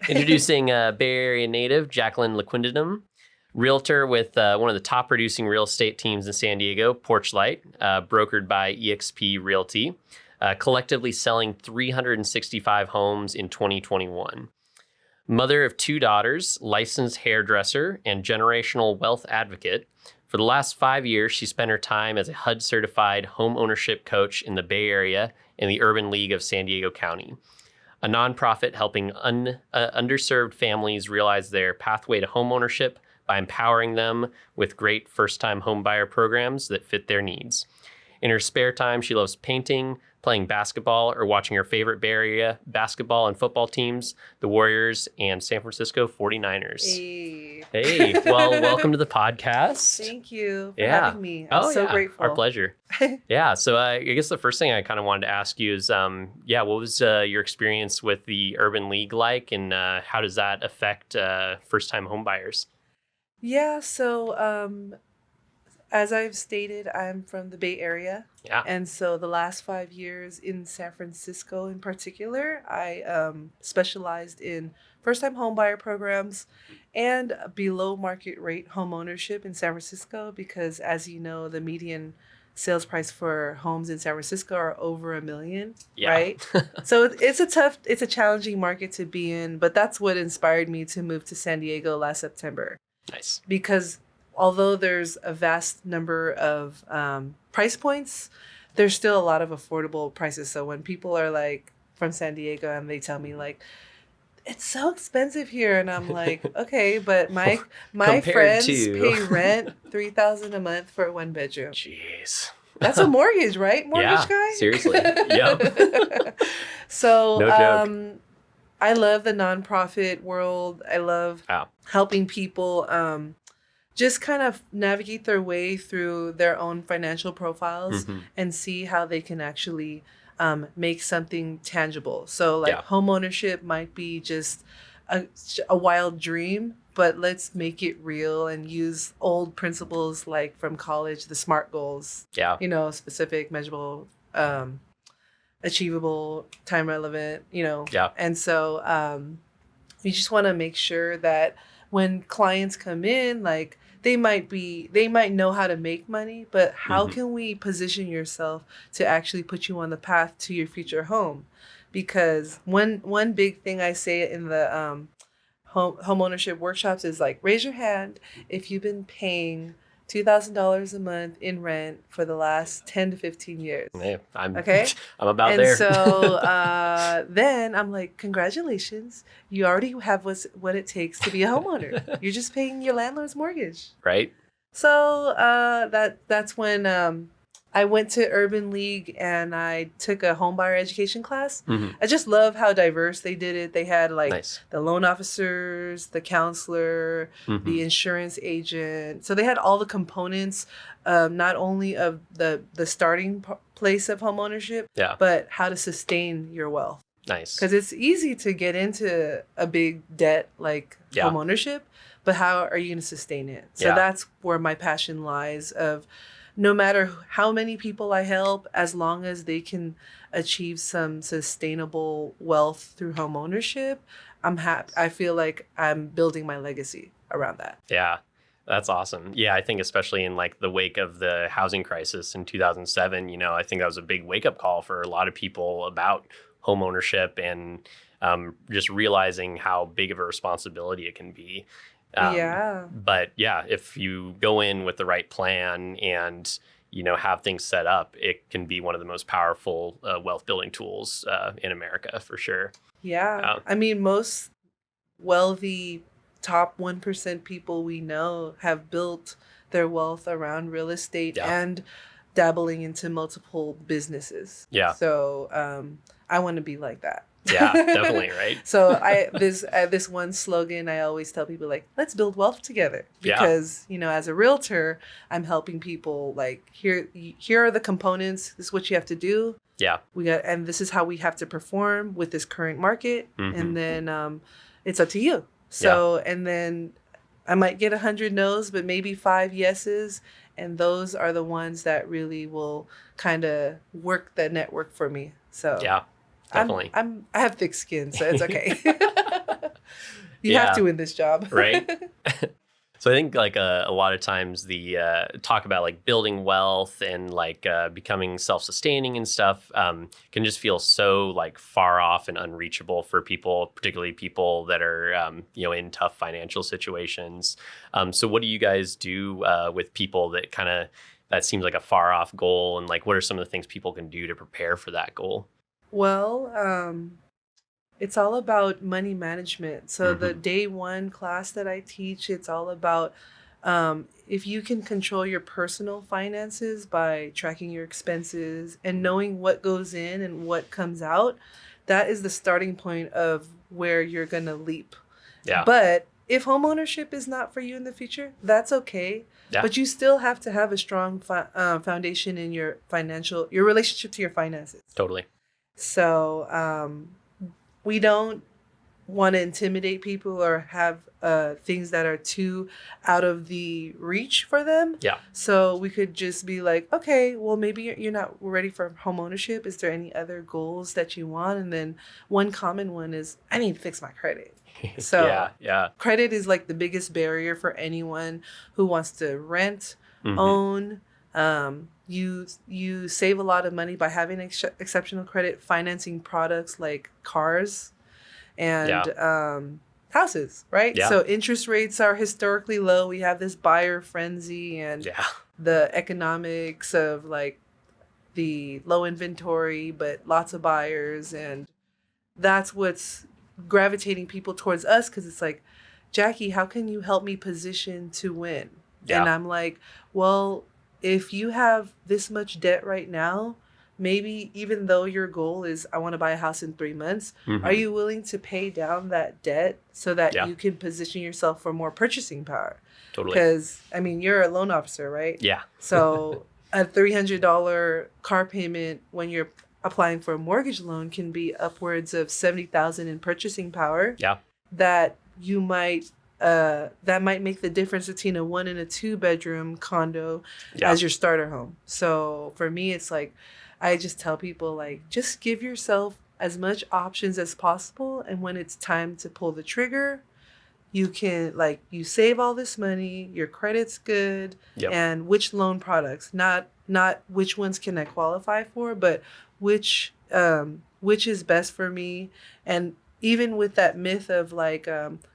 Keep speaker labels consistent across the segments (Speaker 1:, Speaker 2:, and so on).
Speaker 1: Introducing Bay Area native Jacklyn Laquindanum, realtor with one of the top producing real estate teams in San Diego, Porchlight, brokered by eXp Realty, collectively selling 365 homes in 2021. Mother of 2 daughters, licensed hairdresser, and generational wealth advocate, for the last 5 years, she spent her time as a HUD-certified home ownership coach in the Bay Area and the Urban League of San Diego County, a nonprofit helping underserved families realize their pathway to home ownership by empowering them with great first-time homebuyer programs that fit their needs. In her spare time, she loves painting, playing basketball, or watching her favorite Bay Area basketball and football teams, the Warriors and San Francisco 49ers. Hey, well, welcome to the podcast.
Speaker 2: Thank you for having me. I'm so grateful.
Speaker 1: Our pleasure. So I guess the first thing I kind of wanted to ask you is, what was your experience with the Urban League like, and how does that affect first-time home buyers?
Speaker 2: Yeah, so as I've stated, I'm from the Bay Area.
Speaker 1: Yeah.
Speaker 2: And so the last 5 years in San Francisco in particular, I specialized in first-time homebuyer programs and below market rate home ownership in San Francisco because, as you know, the median sales price for homes in San Francisco are over $1 million, right? So it's a challenging market to be in, but that's what inspired me to move to San Diego last September.
Speaker 1: Nice.
Speaker 2: Because although there's a vast number of price points, there's still a lot of affordable prices. So when people are like from San Diego and they tell me like, it's so expensive here, and I'm like, okay, but my friends pay rent $3,000 a month for a 1-bedroom.
Speaker 1: Jeez.
Speaker 2: That's a mortgage, right? Mortgage guy?
Speaker 1: Seriously. Yep.
Speaker 2: So
Speaker 1: no joke.
Speaker 2: I love the nonprofit world. I love helping people just kind of navigate their way through their own financial profiles and see how they can actually make something tangible. So like home ownership might be just a wild dream, but let's make it real and use old principles like from college, the SMART goals. Yeah. You know, specific, measurable, achievable, time relevant, you know. Yeah. And so we just want to make sure that when clients come in, like they might know how to make money, but how can we position yourself to actually put you on the path to your future home? Because one big thing I say in the home ownership workshops is like, raise your hand if you've been paying $2,000 a month in rent for the last 10 to 15 years.
Speaker 1: Hey, I'm about
Speaker 2: and
Speaker 1: there.
Speaker 2: And so then I'm like, congratulations. You already have what it takes to be a homeowner. You're just paying your landlord's mortgage.
Speaker 1: Right.
Speaker 2: So that's when I went to Urban League and I took a homebuyer education class. I just love how diverse they did it. They had like the loan officers, the counselor, the insurance agent. So they had all the components, not only of the starting place of home ownership, but how to sustain your wealth.
Speaker 1: Nice.
Speaker 2: Because it's easy to get into a big debt like home ownership, but how are you going to sustain it? So that's where my passion lies of no matter how many people I help, as long as they can achieve some sustainable wealth through home ownership, I'm happy. I feel like I'm building my legacy around that.
Speaker 1: Yeah, that's awesome. Yeah, I think especially in like the wake of the housing crisis in 2007, you know, I think that was a big wake up call for a lot of people about home ownership and just realizing how big of a responsibility it can be. But yeah, if you go in with the right plan and, you know, have things set up, it can be one of the most powerful wealth building tools in America for sure.
Speaker 2: Yeah. I mean, most wealthy top 1% people we know have built their wealth around real estate and dabbling into multiple businesses. Yeah. So I want to be like that.
Speaker 1: Yeah, definitely, right?
Speaker 2: So this one slogan I always tell people, like, let's build wealth together. Because, you know, as a realtor, I'm helping people like, here are the components. This is what you have to do. Yeah. And this is how we have to perform with this current market. And then it's up to you. So, and then I might get 100 no's, but maybe 5 yeses. And those are the ones that really will kind of work the network for me. So yeah. Definitely. I have thick skin, so it's okay. You have to in this job.
Speaker 1: Right. So I think like a lot of times the talk about like building wealth and like becoming self-sustaining and stuff can just feel so like far off and unreachable for people, particularly people that are in tough financial situations. So what do you guys do with people that seems like a far off goal, and like what are some of the things people can do to prepare for that goal?
Speaker 2: Well, it's all about money management. So the day one class that I teach, it's all about if you can control your personal finances by tracking your expenses and knowing what goes in and what comes out, that is the starting point of where you're going to leap.
Speaker 1: Yeah.
Speaker 2: But if homeownership is not for you in the future, that's okay. Yeah. But you still have to have a strong foundation in your relationship to your finances.
Speaker 1: Totally.
Speaker 2: So, we don't want to intimidate people or have things that are too out of the reach for them.
Speaker 1: Yeah.
Speaker 2: So we could just be like, okay, well, maybe you're not ready for home ownership. Is there any other goals that you want? And then one common one is, I need to fix my credit. So credit is like the biggest barrier for anyone who wants to rent, own. You save a lot of money by having exceptional credit, financing products like cars and houses, right? Yeah. So interest rates are historically low. We have this buyer frenzy and the economics of like the low inventory, but lots of buyers. And that's what's gravitating people towards us, because it's like, Jackie, how can you help me position to win? Yeah. And I'm like, well, if you have this much debt right now, maybe even though your goal is, I want to buy a house in 3 months, are you willing to pay down that debt so that you can position yourself for more purchasing power?
Speaker 1: Totally.
Speaker 2: Because, I mean, you're a loan officer, right?
Speaker 1: Yeah.
Speaker 2: So a $300 car payment when you're applying for a mortgage loan can be upwards of $70,000 in purchasing power.
Speaker 1: Yeah.
Speaker 2: That you might... that might make the difference between a 1 and a 2 bedroom condo as your starter home. So for me, it's like, I just tell people, like, just give yourself as much options as possible. And when it's time to pull the trigger, you can, like, you save all this money, your credit's good, and which loan products, not which ones can I qualify for, but which is best for me. And even with that myth of like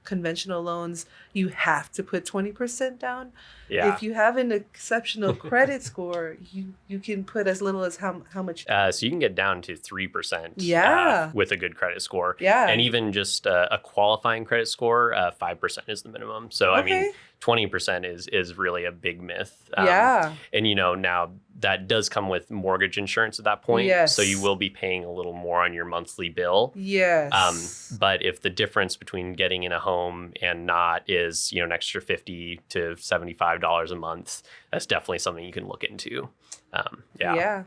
Speaker 2: conventional loans, you have to put 20% down. Yeah. If you have an exceptional credit score, you can put as little as how much?
Speaker 1: So you can get down to 3%. With a good credit score.
Speaker 2: Yeah.
Speaker 1: And even just a qualifying credit score, 5% is the minimum. So I mean, 20% is really a big myth. And now that does come with mortgage insurance at that point.
Speaker 2: Yes.
Speaker 1: So you will be paying a little more on your monthly bill.
Speaker 2: Yes.
Speaker 1: But if the difference between getting in a home and not is, an extra $50 to $75 a month, that's definitely something you can look into. Yeah.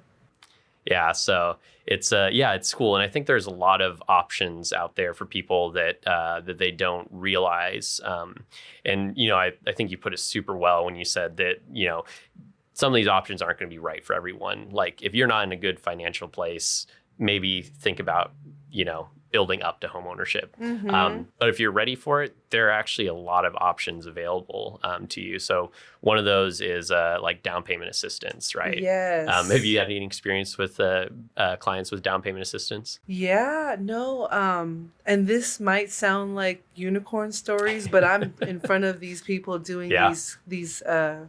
Speaker 1: So it's cool. And I think there's a lot of options out there for people that they don't realize. And I think you put it super well when you said that, some of these options aren't going to be right for everyone. Like if you're not in a good financial place, maybe think about, building up to home ownership. But if you're ready for it, there are actually a lot of options available to you. So one of those is like down payment assistance, right?
Speaker 2: Yes.
Speaker 1: Have you had any experience with clients with down payment assistance?
Speaker 2: Yeah, no. And this might sound like unicorn stories, but I'm in front of these people doing these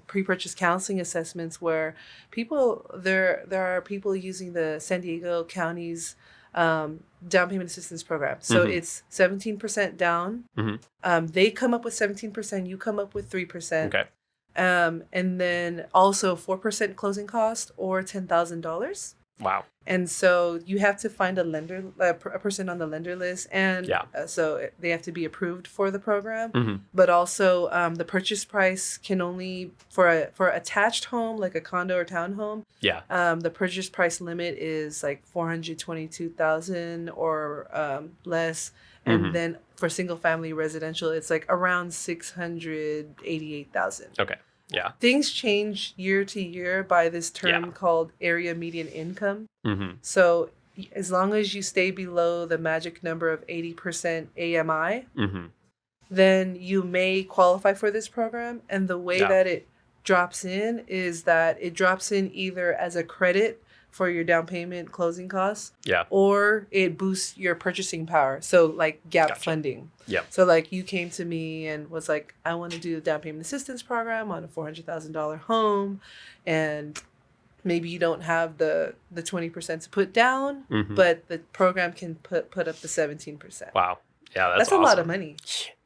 Speaker 2: pre-purchase counseling assessments where there are people using the San Diego County's down payment assistance program. So it's 17% down. They come up with 17%, you come up with 3%.
Speaker 1: Okay.
Speaker 2: And then also 4% closing cost or $10,000.
Speaker 1: Wow.
Speaker 2: And so you have to find a lender, a person on the lender list. And so they have to be approved for the program. But also the purchase price can only, for a attached home, like a condo or townhome, the purchase price limit is like $422,000 or less. And then for single family residential, it's like around $688,000.
Speaker 1: Okay. Yeah.
Speaker 2: Things change year to year by this term called area median income. So as long as you stay below the magic number of 80% AMI, then you may qualify for this program. And the way that it drops in is that it drops in either as a credit for your down payment closing costs, or it boosts your purchasing power. So like gap funding. So like you came to me and was like, I want to do the down payment assistance program on a $400,000 home, and maybe you don't have the 20% to put down, but the program can put up the 17%.
Speaker 1: Wow. Yeah, that's
Speaker 2: awesome. A lot of money.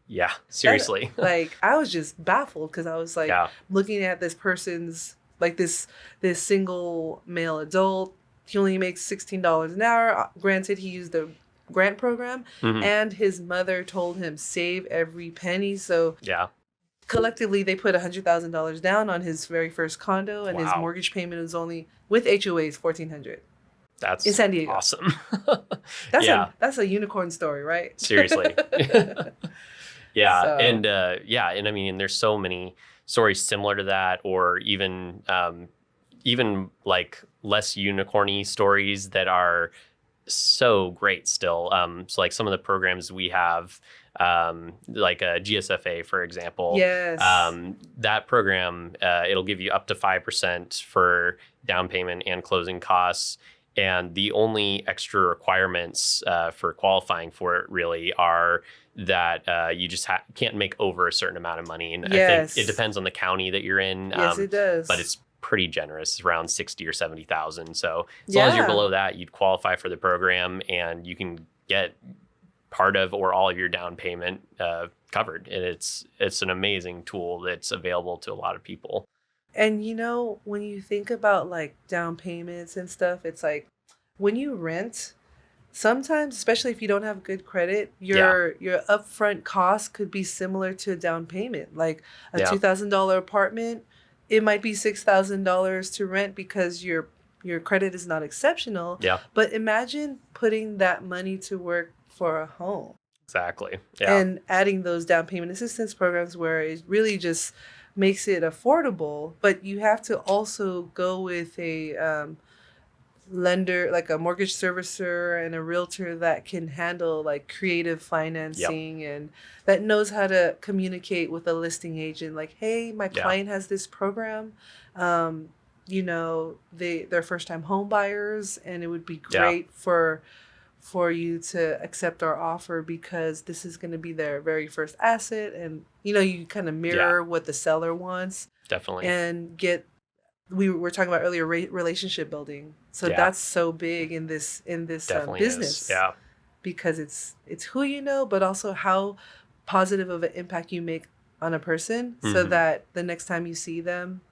Speaker 1: Yeah, seriously.
Speaker 2: Like, I was just baffled because I was like looking at this person's, like this single male adult. He only makes $16 an hour. Granted, he used the grant program, and his mother told him save every penny. So collectively, they put $100,000 down on his very first condo, and his mortgage payment was only, with HOAs, $1,400.
Speaker 1: That's
Speaker 2: in San Diego.
Speaker 1: Awesome.
Speaker 2: That's a unicorn story, right?
Speaker 1: Seriously. And I mean, there's so many stories similar to that, or even like less unicorny stories that are so great still. So like some of the programs we have, like a GSFA, for example.
Speaker 2: Yes.
Speaker 1: That program, it'll give you up to 5% for down payment and closing costs. And the only extra requirements for qualifying for it really are that you just can't make over a certain amount of money. And I think it depends on the county that you're in.
Speaker 2: Yes, it does.
Speaker 1: But it's pretty generous, around 60 or 70,000. So as long as you're below that, you'd qualify for the program, and you can get part of or all of your down payment covered. And it's an amazing tool that's available to a lot of people.
Speaker 2: And you know, when you think about like down payments and stuff, it's like when you rent, sometimes, especially if you don't have good credit, your upfront cost could be similar to a down payment. Like a $2,000 apartment, it might be $6,000 to rent because your credit is not exceptional. Yeah. But imagine putting that money to work for a home.
Speaker 1: Exactly. Yeah.
Speaker 2: And adding those down payment assistance programs where it really just makes it affordable, but you have to also go with a lender, like a mortgage servicer and a realtor that can handle like creative financing and that knows how to communicate with a listing agent. Like, hey, my client has this program. You know, they're first time home buyers, and it would be great for you to accept our offer because this is going to be their very first asset. And, you know, you kind of mirror what the seller wants.
Speaker 1: Definitely.
Speaker 2: And we were talking about earlier, relationship building. So that's so big in this business.
Speaker 1: Yeah.
Speaker 2: Because it's who you know, but also how positive of an impact you make on a person so that the next time you see them,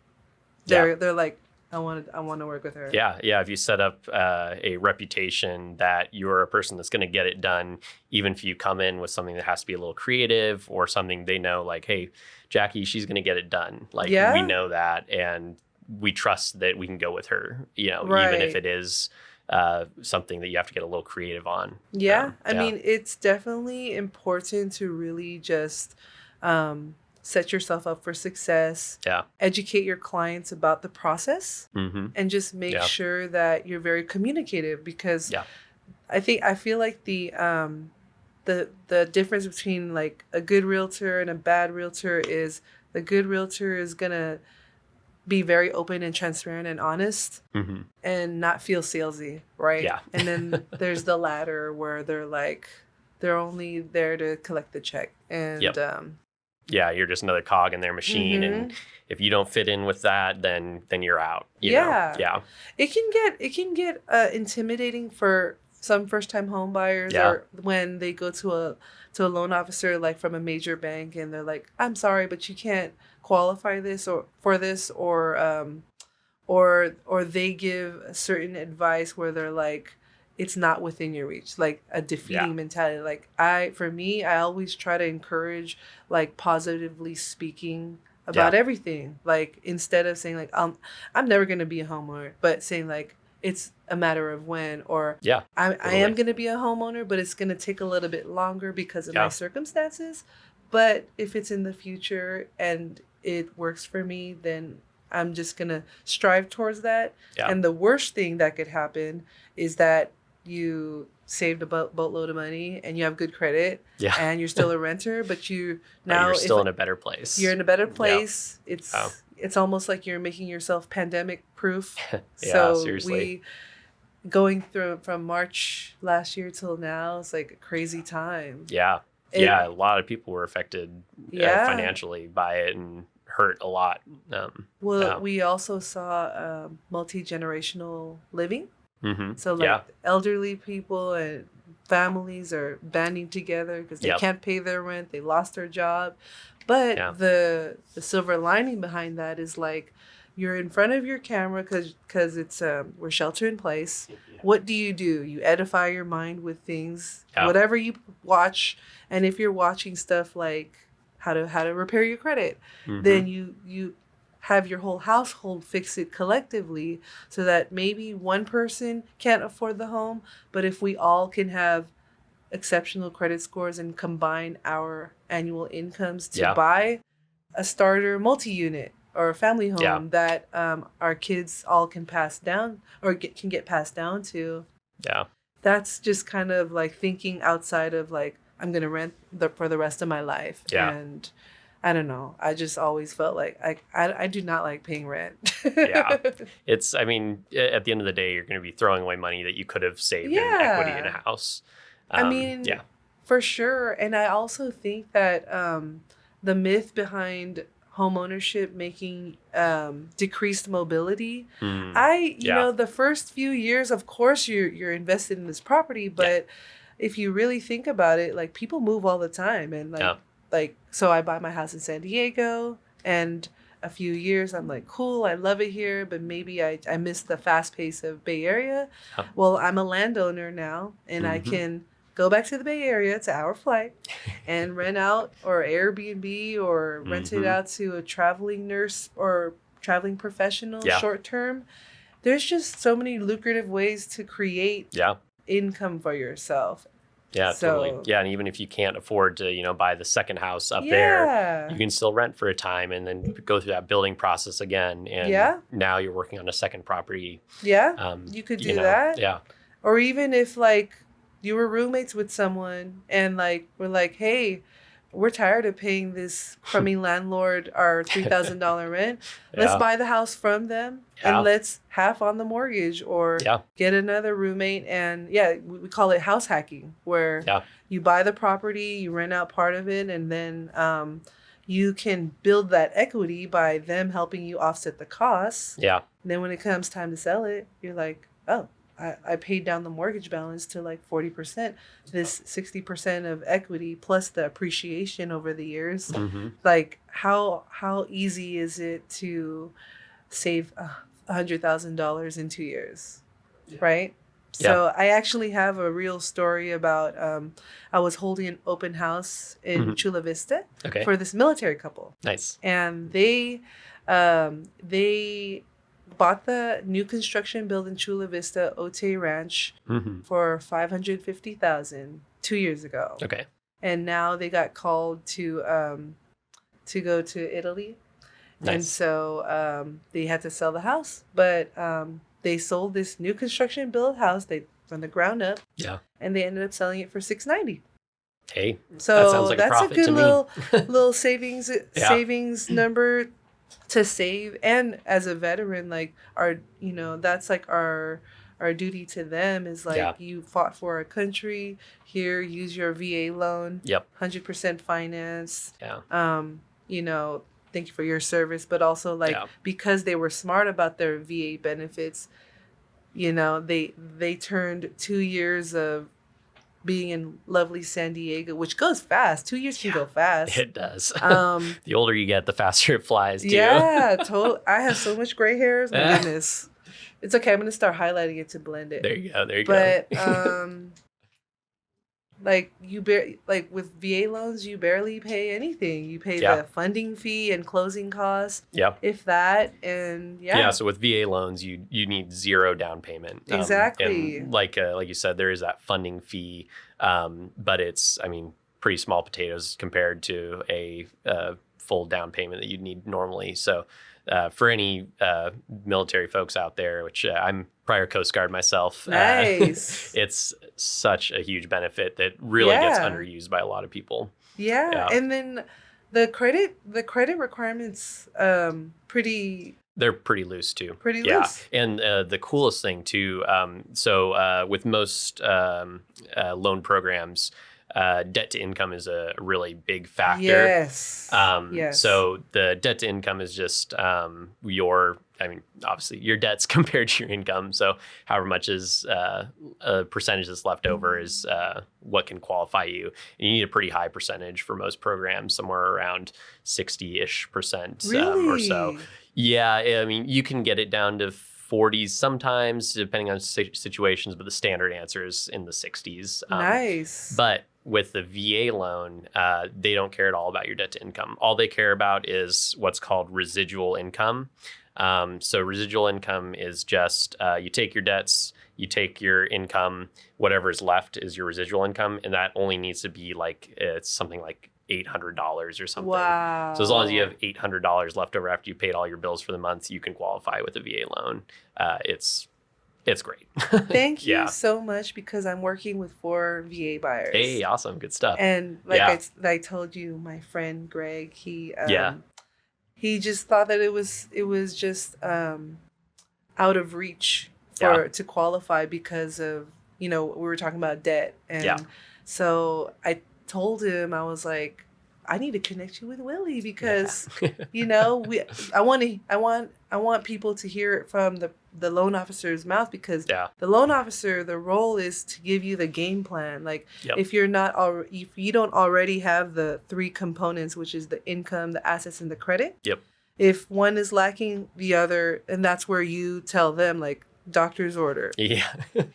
Speaker 2: they're like, I want to work with her.
Speaker 1: Yeah. If you set up a reputation that you're a person that's going to get it done, even if you come in with something that has to be a little creative or something they know, like, hey, Jackie, she's going to get it done. Like, we know that, and we trust that we can go with her, you know, even if it is something that you have to get a little creative on.
Speaker 2: Yeah. I mean, it's definitely important to really just set yourself up for success. Yeah. Educate your clients about the process and just make sure that you're very communicative, because I feel like the difference between like a good realtor and a bad realtor is the good realtor is gonna be very open and transparent and honest and not feel salesy, right? Yeah. And then there's the latter where they're only there to collect the check. And
Speaker 1: you're just another cog in their machine, and if you don't fit in with that, then you're out. You know? Yeah.
Speaker 2: It can get intimidating for some first-time home buyers, or when they go to a loan officer like from a major bank, and they're like, "I'm sorry, but you can't qualify this or for this," or they give a certain advice where they're like, it's not within your reach, like a defeating mentality. Like I always try to encourage like positively speaking about everything. Like instead of saying like, I'm never going to be a homeowner, but saying like, it's a matter of when, or I am going to be a homeowner, but it's going to take a little bit longer because of my circumstances. But if it's in the future and it works for me, then I'm just going to strive towards that. Yeah. And the worst thing that could happen is that you saved a boatload of money and you have good credit,
Speaker 1: yeah,
Speaker 2: and you're still a renter, but
Speaker 1: you're still in a better place.
Speaker 2: You're in a better place.
Speaker 1: Yeah.
Speaker 2: It's almost like you're making yourself pandemic proof.
Speaker 1: Yeah,
Speaker 2: so
Speaker 1: seriously.
Speaker 2: Going through from March last year till now, it's like a crazy time.
Speaker 1: Yeah. A lot of people were affected financially by it and hurt a lot.
Speaker 2: We also saw multi-generational living.
Speaker 1: Mm-hmm.
Speaker 2: So elderly people and families are banding together because they can't pay their rent. They lost their job. But the silver lining behind that is like, you're in front of your camera because it's we're shelter in place. What do? You edify your mind with things, whatever you watch. And if you're watching stuff like how to repair your credit, then you have your whole household fix it collectively, so that maybe one person can't afford the home, but if we all can have exceptional credit scores and combine our annual incomes to buy a starter multi-unit or a family home that our kids all can pass down or can get passed down to. Yeah. That's just kind of like thinking outside of like, I'm going to rent for the rest of my life. Yeah. And I don't know. I just always felt like I do not like paying rent.
Speaker 1: Yeah. It's, I mean, at the end of the day, you're going to be throwing away money that you could have saved in equity in a house.
Speaker 2: For sure. And I also think that the myth behind home ownership making decreased mobility. You know, the first few years, of course, you're invested in this property, but if you really think about it, like, people move all the time, and so I bought my house in San Diego, and a few years I'm like, cool, I love it here, but maybe I miss the fast pace of Bay Area. Well, I'm a landowner now, and I can go back to the Bay Area. It's an hour flight, and rent out or Airbnb or rent it out to a traveling nurse or traveling professional short term. There's just so many lucrative ways to create income for yourself.
Speaker 1: Yeah, totally. Yeah, and even if you can't afford to, buy the second house up there, you can still rent for a time and then go through that building process again. And now you're working on a second property.
Speaker 2: Yeah, you could do that. Yeah. Or even if, like, you were roommates with someone and, like, we're like, hey, we're tired of paying this crummy landlord our $3,000 rent. Let's buy the house from them and let's half on the mortgage, or get another roommate. And we call it house hacking, where you buy the property, you rent out part of it, and then you can build that equity by them helping you offset the costs. Yeah. And then when it comes time to sell it, you're like, oh, I paid down the mortgage balance to like 40%. This 60% of equity plus the appreciation over the years. Like, how easy is it to save $100,000 in 2 years, right? So I actually have a real story about I was holding an open house in Chula Vista for this military couple. Nice. And they bought the new construction build in Chula Vista Otay Ranch for $550,000 2 years ago. Okay. And now they got called to go to Italy. Nice. And so they had to sell the house, but they sold this new construction build house from the ground up. Yeah. And they ended up selling it for $690,000. Hey, so that sounds like a profit to me. That's a good little savings number to save. And as a veteran, like, that's like our duty to them is like, you fought for our country. Here, use your VA loan. Yep. 100% finance. Yeah. Thank you for your service. But also, like, because they were smart about their VA benefits, they turned 2 years of being in lovely San Diego, which goes fast. 2 years can go fast. It does. The older you get, the faster it flies, too. Yeah, totally. I have so much gray hairs. My goodness. It's okay. I'm going to start highlighting it to blend it. There you go. But, with VA loans, you barely pay anything. You pay the funding fee and closing costs. Yep. If that, and Yeah, so with VA loans, you need zero down payment. Exactly. And like you said, there is that funding fee, but it's, pretty small potatoes compared to a
Speaker 1: full down payment that you'd need normally. So for any military folks out there, which I'm prior Coast Guard myself,
Speaker 2: nice.
Speaker 1: It's such a huge benefit that really gets underused by a lot of people.
Speaker 2: Yeah. And then the credit requirements,
Speaker 1: they're pretty loose too.
Speaker 2: Pretty loose.
Speaker 1: And the coolest thing too, with most loan programs, debt to income is a really big factor.
Speaker 2: Yes.
Speaker 1: So the debt to income is just obviously your debts compared to your income. So however much is a percentage that's left over is what can qualify you. And you need a pretty high percentage for most programs, somewhere around 60-ish% or so. Yeah, I mean, you can get it down to 40s sometimes, depending on situations, but the standard answer is in the 60s.
Speaker 2: Nice.
Speaker 1: But with the VA loan, they don't care at all about your debt to income. All they care about is what's called residual income. So residual income is just you take your debts, you take your income, whatever is left is your residual income, and that only needs to be it's something like $800 or something.
Speaker 2: Wow.
Speaker 1: So as long as you have $800 left over after you paid all your bills for the month, you can qualify with a VA loan. It's great.
Speaker 2: Thank you so much, because I'm working with 4 VA buyers.
Speaker 1: Hey, awesome. Good stuff.
Speaker 2: And I told you, my friend Greg, he just thought that it was just out of reach to qualify because of, we were talking about debt. And so I told him, I was like, I need to connect you with Willie, because I want people to hear it from the loan officer's mouth, because the loan officer, the role is to give you the game plan. If you don't already have the 3 components, which is the income, the assets, and the credit. If one is lacking, the other, and that's where you tell them, doctor's order.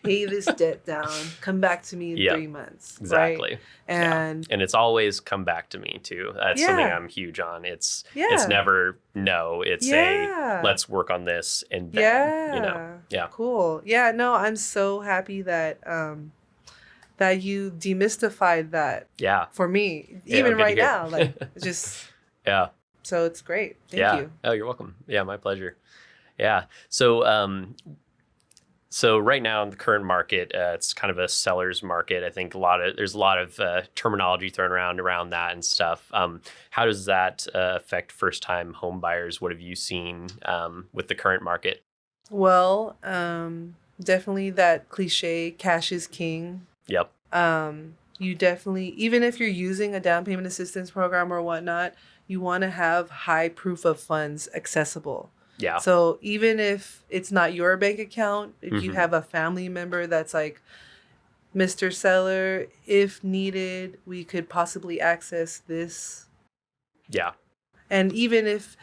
Speaker 2: Pay this debt down. Come back to me in 3 months.
Speaker 1: Exactly.
Speaker 2: Right? And
Speaker 1: it's always come back to me too. That's something I'm huge on. It's never no. It's let's work on this and then,
Speaker 2: Cool. Yeah. No, I'm so happy that that you demystified that. For me, even right now, just So it's great. Thank you.
Speaker 1: Oh, you're welcome. Yeah, my pleasure. Yeah. So right now in the current market, it's kind of a seller's market. I think there's a lot of terminology thrown around that and stuff. How does that affect first-time home buyers? What have you seen with the current market?
Speaker 2: Well, definitely that cliche, cash is king.
Speaker 1: Yep.
Speaker 2: You definitely, even if you're using a down payment assistance program or whatnot, you want to have high proof of funds accessible.
Speaker 1: Yeah.
Speaker 2: So even if it's not your bank account, if you have a family member that's like, Mr. Seller, if needed, we could possibly access this.
Speaker 1: Yeah.
Speaker 2: And even if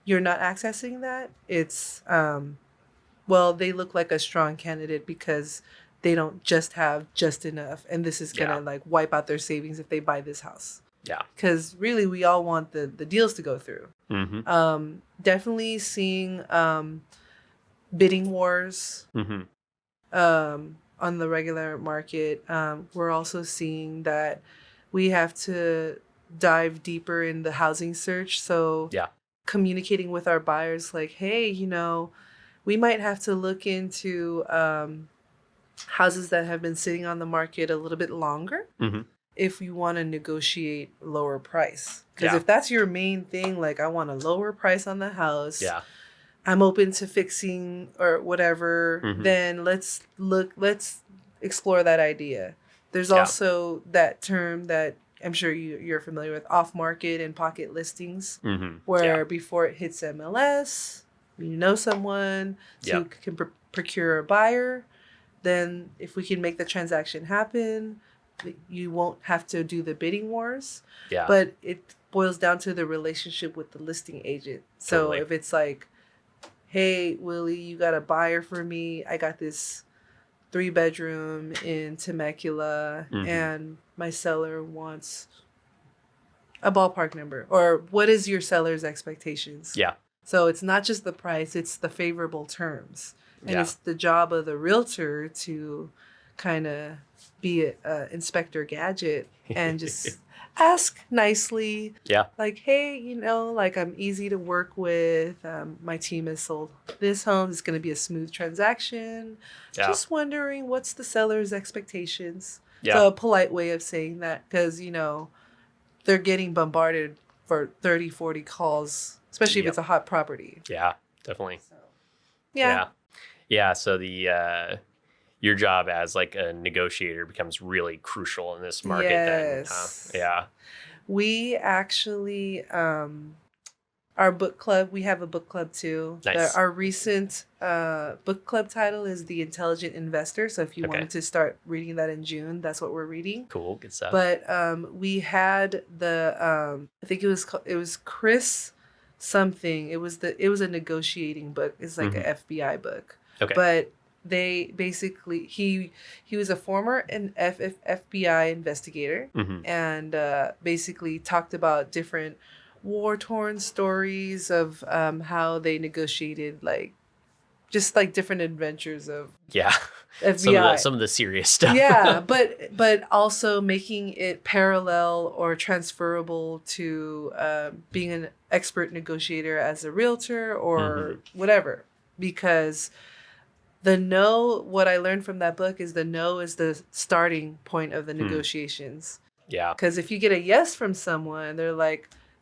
Speaker 2: you're not accessing that, it's, they look like a strong candidate because they don't just have just enough. And this is going to wipe out their savings if they buy this house.
Speaker 1: Yeah. Because
Speaker 2: really, we all want the deals to go through. Definitely seeing bidding wars on the regular market. We're also seeing that we have to dive deeper in the housing search. So communicating with our buyers hey, we might have to look into houses that have been sitting on the market a little bit longer. If you want to negotiate lower price. Because if that's your main thing, I want a lower price on the house. I'm open to fixing or whatever. Then let's explore that idea. There's also that term that I'm sure you're familiar with, off market and pocket listings, where before it hits MLS, someone who can procure a buyer. Then if we can make the transaction happen, you won't have to do the bidding wars. But it boils down to the relationship with the listing agent. So if it's hey, Willie, you got a buyer for me. I got this 3-bedroom in Temecula and my seller wants a ballpark number. Or what is your seller's expectations? So it's not just the price, it's the favorable terms. And it's the job of the realtor to kind of be a Inspector Gadget and just ask nicely.
Speaker 1: Yeah.
Speaker 2: Like, hey, like I'm easy to work with. My team has sold this home. It's going to be a smooth transaction. Yeah. Just wondering what's the seller's expectations. Yeah. So a polite way of saying that, because, they're getting bombarded for 30, 40 calls, especially if it's a hot property.
Speaker 1: Yeah, definitely.
Speaker 2: So, yeah.
Speaker 1: Yeah. So your job as like a negotiator becomes really crucial in this market.
Speaker 2: Yes.
Speaker 1: Then. Yeah.
Speaker 2: We actually, our book club, we have a book club too.
Speaker 1: Nice.
Speaker 2: Our recent book club title is The Intelligent Investor. So if you wanted to start reading that in June, that's what we're reading.
Speaker 1: Cool. Good stuff.
Speaker 2: But we had I think it was Chris something. It was a negotiating book. It's like an FBI book.
Speaker 1: Okay.
Speaker 2: But they basically, he was a former FBI investigator, and basically talked about different war-torn stories of how they negotiated, just different adventures of FBI.
Speaker 1: Some of the serious stuff.
Speaker 2: Yeah, but also making it parallel or transferable to being an expert negotiator as a realtor or whatever. Because what I learned from that book is the no is the starting point of the negotiations.
Speaker 1: Yeah.
Speaker 2: Because if you get a yes from someone, they're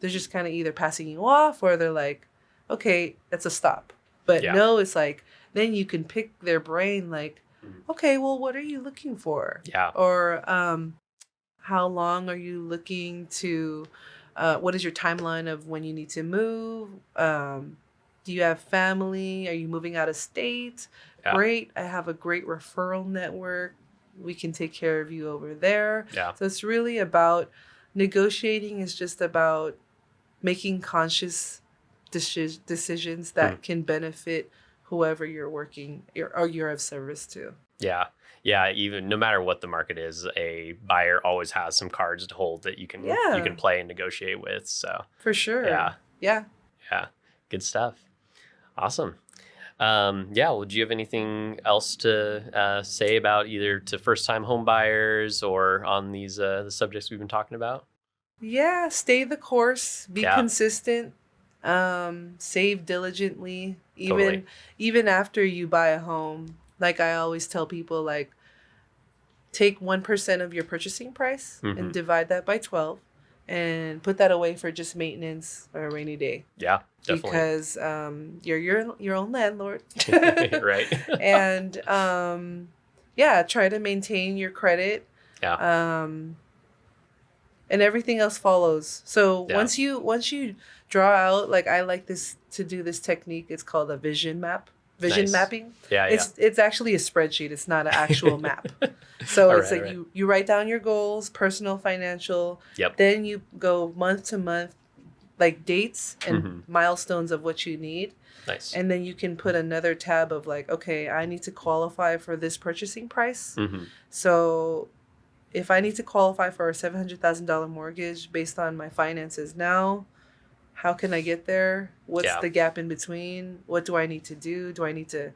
Speaker 2: just kind of either passing you off, or they're like, okay, that's a stop. But no, it's then you can pick their brain, okay, well, what are you looking for?
Speaker 1: Yeah.
Speaker 2: Or how long are you looking to, what is your timeline of when you need to move? Do you have family? Are you moving out of state? Yeah. Great. I have a great referral network. We can take care of you over there.
Speaker 1: Yeah.
Speaker 2: So it's really about negotiating, is just about making conscious decisions that can benefit whoever you're working or you're of service to.
Speaker 1: Yeah. Yeah. Even no matter what the market is, a buyer always has some cards to hold that you can play and negotiate with. So
Speaker 2: for sure.
Speaker 1: Yeah.
Speaker 2: Yeah.
Speaker 1: Yeah. Good stuff. Awesome. Well, do you have anything else to say about either to first-time home buyers or on these the subjects we've been talking about?
Speaker 2: Yeah, stay the course, be consistent, save diligently, even after you buy a home. Like I always tell people, take 1% of your purchasing price and divide that by 12. And put that away for just maintenance or a rainy day.
Speaker 1: Yeah, definitely.
Speaker 2: Because you're your own landlord.
Speaker 1: Right.
Speaker 2: And try to maintain your credit.
Speaker 1: Yeah.
Speaker 2: And everything else follows. So once you draw out, I like to do this technique. It's called a vision mapping.
Speaker 1: Yeah.
Speaker 2: It's actually a spreadsheet. It's not an actual map. So it's you write down your goals, personal, financial.
Speaker 1: Yep.
Speaker 2: Then you go month to month, dates and milestones of what you need.
Speaker 1: Nice.
Speaker 2: And then you can put another tab of okay, I need to qualify for this purchasing price. So if I need to qualify for a $700,000 mortgage based on my finances now, how can I get there? What's the gap in between? What do I need to do? Do I need to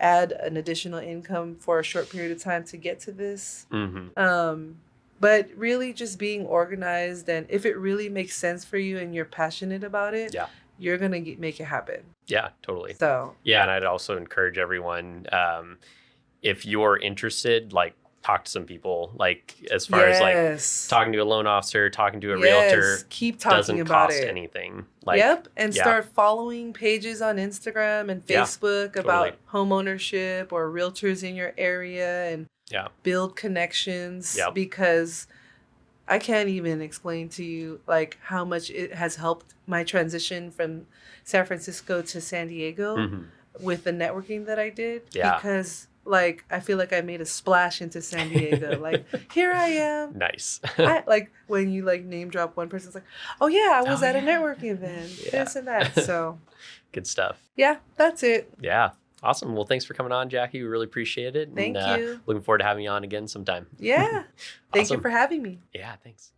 Speaker 2: add an additional income for a short period of time to get to this? But really just being organized, and if it really makes sense for you and you're passionate about it, you're going to make it happen.
Speaker 1: Yeah, totally.
Speaker 2: So,
Speaker 1: and I'd also encourage everyone, if you're interested, talk to some people, as far as talking to a loan officer, talking to a realtor.
Speaker 2: Keep talking about it.
Speaker 1: Doesn't cost anything.
Speaker 2: And start following pages on Instagram and Facebook about home ownership or realtors in your area, and build connections, because I can't even explain to you how much it has helped my transition from San Francisco to San Diego with the networking that I did, because I feel like I made a splash into San Diego. Here I am.
Speaker 1: Nice.
Speaker 2: When you name drop one person, it's oh yeah, I was at a networking event, this and that. So
Speaker 1: good stuff.
Speaker 2: Yeah, that's it.
Speaker 1: Yeah. Awesome. Well, thanks for coming on, Jackie. We really appreciate it.
Speaker 2: Thank you.
Speaker 1: Looking forward to having you on again sometime.
Speaker 2: Yeah. Thank you for having me.
Speaker 1: Yeah, thanks.